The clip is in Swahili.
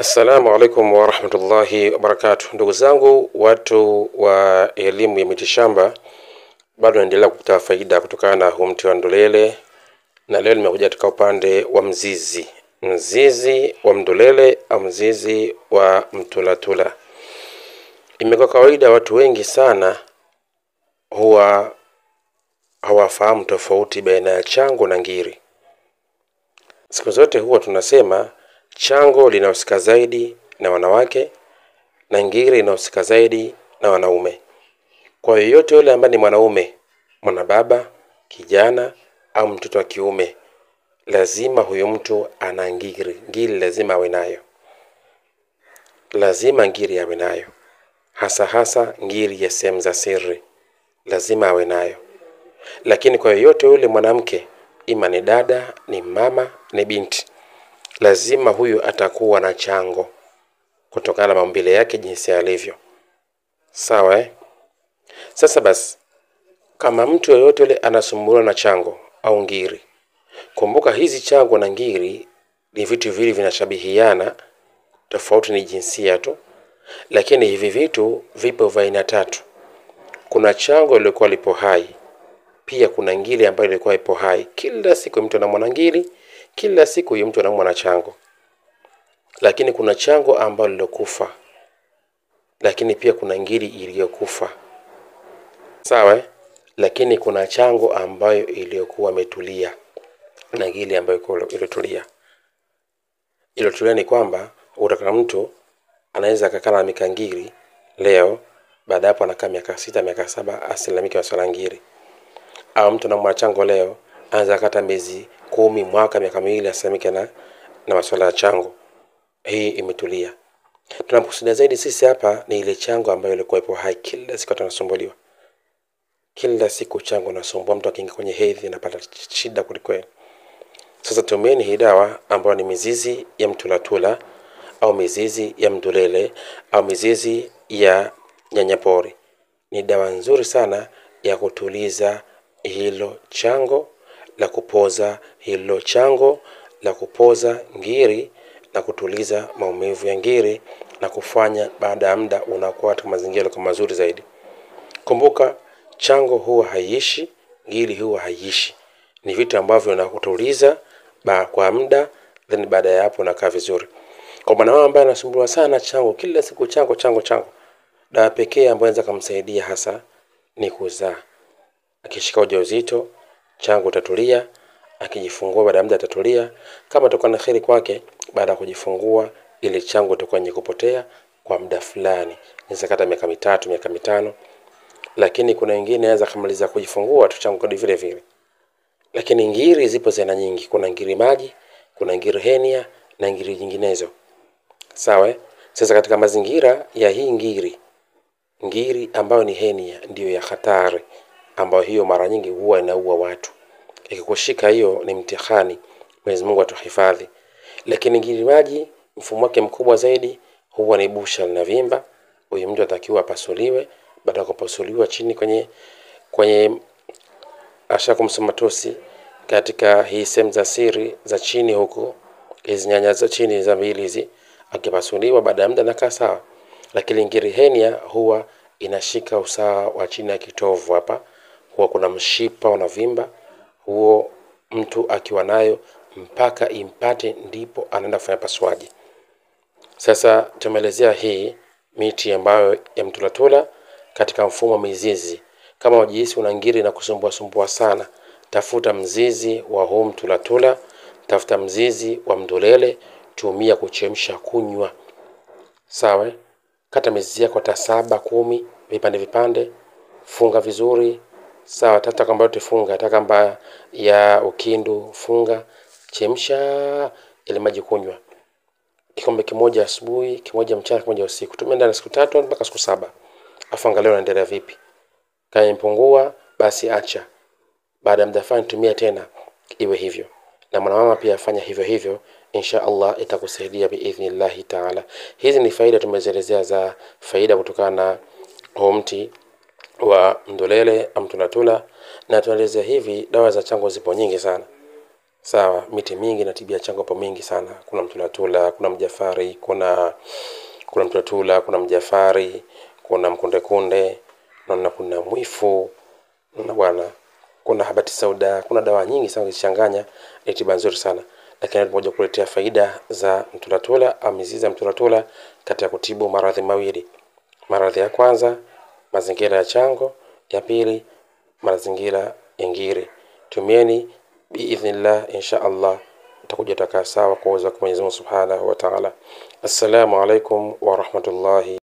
Assalamu alaikum wa rahmatullahi wa barakatuh. Ndugu zangu watu wa elimu ya mitishamba, bado naendelea kupata faida kutokana na huu mti wa ndolele, na leo nimekuja katika upande wa mzizi wa mdolele au mzizi wa mtulatula. Imekuwa kawaida watu wengi sana huwa hawafahamu tofauti baina ya chango na ngiri. Siku zote huwa tunasema chango linahusika zaidi na wanawake na ngiri inahusika zaidi na wanaume. Kwa yoyote yule ambaye ni mwanaume, mwanababa, kijana au mtoto wa kiume, lazima huyo mtu ana ngiri. Ngiri lazima awe nayo. Lazima ngiri awe nayo. Hasa ngiri ya sehemu za siri lazima awe nayo. Lakini kwa yoyote yule mwanamke, ima ni dada, ni mama, ni binti, lazima huyu atakuwa na chango kutokana na maumbile yake jinsi alivyo. Sawa Sasa basi, kama mtu yoyote yule anasumbuliwa na chango au ngiri, kumbuka hizi chango na ngiri ni vitu vile vinashabihiana, tofauti ni jinsia tu. Lakini hivi vitu vipo vya aina tatu. Kuna chango lilikuwa lipo hai, pia kuna ngiri ambayo ilikuwa ipo hai. Kila siku mtu anamuona ngiri, kila siku mtu anamuona chango. Lakini kuna chango ambalo lilokufa, lakini pia kuna ngiri iliyokufa. Sawa Lakini kuna chango ambayo iliyokuwa imetulia na ngiri ambayo iliyotulia. Iliyotulia ni kwamba utakana mtu anaweza akakaa na mikangiri leo, baada hapo anakaa miaka 6 miaka 7 asilamike masuala ngiri. Au mtu anamuona chango leo, anaweza kata miezi 10 mwaka miaka 2 asilamike na masuala ya chango. Hii imetulia. Tunapokusudia zaidi sisi hapa ni ile chango ambayo ilikuwa ipo hai, kila siku tunasumbuliwa. Kila siku chango nasumbua, mtu akiingia kwenye hedhi anapata shida kulikweli. Sasa tumieni hii dawa ambayo ni mizizi ya mtulatula au mizizi ya mdolele au mizizi ya nyanyapori. Ni dawa nzuri sana ya kutuliza hilo chango, la kupoza hilo chango, la kupoza ngiri na kutuliza maumivu ya ngiri, na kufanya baada ya muda unakuwa katika mazingira kama mazuri zaidi. Kumbuka, chango huwa haiishi, ngiri huwa haiishi. Ni vitu ambavyo vinakutuliza kwa muda, then baada ya hapo unakaa vizuri. Kwa mwanamama ambaye anasumbuliwa sana chango, kila siku chango, dawa pekee ambayo inaweza kumsaidia hasa ni kuzaa. Akishika ujauzito, chango tatulia. Akijifungua baada ya muda tatulia. Kama utakuwa na kheri kwake, baada ya kujifungua ile chango itakuwa yenye kupotea kwa muda fulani. Inaweza kata miaka 3, miaka 5. Lakini kuna wengine anaweza kumaliza kujifungua tu chango kadi vile vile. Lakini ngiri zipo zina nyingi. Kuna ngiri maji, kuna ngiri henia na ngiri nyinginezo. Sawa Sasa katika mazingira ya hii ngiri ambayo ni henia ndiyo ya hatari, ambayo hiyo mara nyingi huwa inaua watu. Ikikushika hiyo ni mtihani, Mwenyezi Mungu atuhifadhi. Lakini ngiri maji mfumo wake mkubwa zaidi huwa ni busha na vimba. Huyo mtu atakiwa apasuliwe. Baada ya kupasuliwa chini kwenye ashakumsomatosi katika hii sehemu za siri za chini huko, hizi nyanya za chini za mbili hizi, akipasuliwa baada ya muda anakaa sawa. Lakini ngiri henia huwa inashika usawa wa chini ya kitovu hapa, huwa kuna mshipa unavimba. Huo mtu akiwa nayo mpaka impate ndipo anaenda kufanya pasuaji. Sasa tumeelezea hii miti ambayo ya mtulatula katika mfumo wa mizizi. Kama unajihisi una ngiri na kusumbua sana, tafuta mzizi wa huu mtulatula, tafuta mzizi wa mdolele, tumia kuchemsha kunywa. Sawa Kata mizizi yako hata 7, 10 vipande, funga vizuri. Sawa Tata kamba yote funga, hata kamba ya ukindu funga, chemsha ile maji kunywa. Kikombe kimoja asubuhi, kimoja mchana, kimoja usiku. Tumia ndani siku 3 mpaka siku 7. Afu angalia unaendelea vipi. Kama impungua basi acha. Baada ya muda fulani tumia tena iwe hivyo. Na mwanamama pia afanya hivyo. Insha Allah itakusaidia biidhnillah taala. Hizi ni faida tumezielezea za faida kutokana na mti wa mdolele au mtulatula, na tuelezea hivi dawa za chango zipo nyingi sana. Sawa, miti mingi na tibia chango hapo mingi sana. Kuna mtulatula, kuna mjafari, kuna mtulatula, kuna mjafari, kuna mkunde kunde, kuna mwifu, na bwana, kuna habati sauda, kuna dawa nyingi sana ukichanganya ni tiba nzuri sana. Lakini moja kuletea faida za mtulatula au mizizi ya mtulatula katika kutibu maradhi mawili. Maradhi ya kwanza, mazingira ya chango; ya pili, mazingira ya ngiri. Tumieni biidhnillah, insha Allah utakuja utakaa sawa kwa uwezo wa Mwenyezi Mungu Subhanahu wa Ta'ala. Assalamu alaikum wa rahmatullahi